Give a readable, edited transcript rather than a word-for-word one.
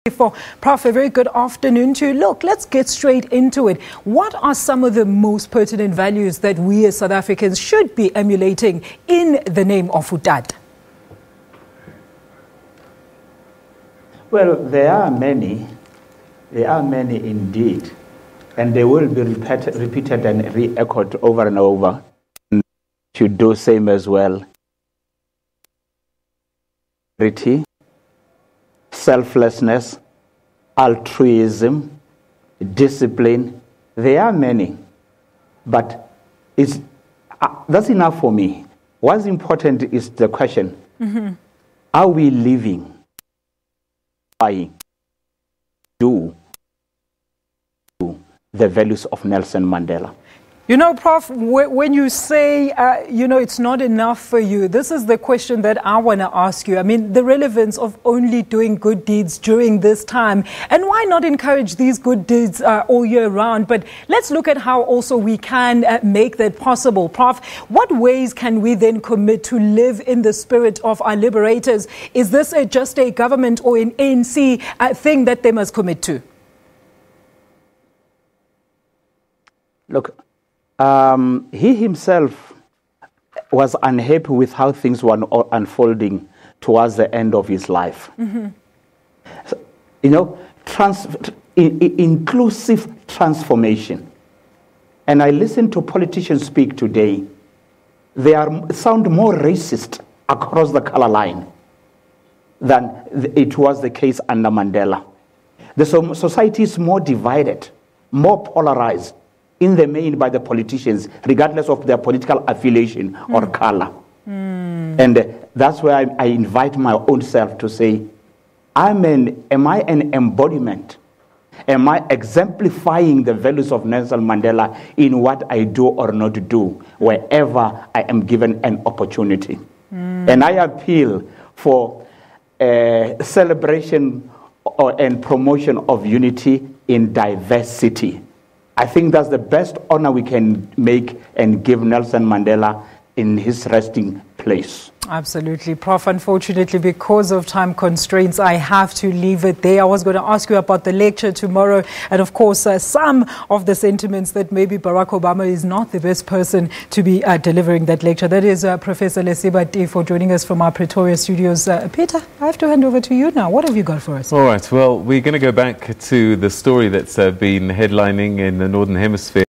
For Prof, a very good afternoon to you. Look, let's get straight into it. What are some of the most pertinent values that we as South Africans should be emulating in the name of Utat? Well, there are many. There are many indeed. And they will be repeated and re-echoed over and over. Should do same as well. Selflessness, altruism, discipline. There are many. But that's enough for me. What's important is the question, are we living by do the values of Nelson Mandela? You know, Prof, when you say, it's not enough for you, this is the question that I want to ask you. I mean, the relevance of only doing good deeds during this time, and why not encourage these good deeds all year round? But let's look at how also we can make that possible. Prof, what ways can we then commit to live in the spirit of our liberators? Is this just a government or an ANC thing that they must commit to? Look, he himself was unhappy with how things were unfolding towards the end of his life. So, inclusive transformation. And I listen to politicians speak today. They sound more racist across the color line than it was the case under Mandela. The society is more divided, more polarized in the main by the politicians, regardless of their political affiliation or color. And that's where I invite my own self to say, am I an embodiment? Am I exemplifying the values of Nelson Mandela in what I do or not do, wherever I am given an opportunity? And I appeal for celebration and promotion of unity in diversity. I think that's the best honor we can make and give Nelson Mandela in his resting place. Absolutely. Prof, unfortunately, because of time constraints, I have to leave it there. I was going to ask you about the lecture tomorrow and, of course, some of the sentiments that maybe Barack Obama is not the best person to be delivering that lecture. That is Professor Lesiba Tefo joining us from our Pretoria studios. Peter, I have to hand over to you now. What have you got for us? All right. Well, we're going to go back to the story that's been headlining in the Northern Hemisphere.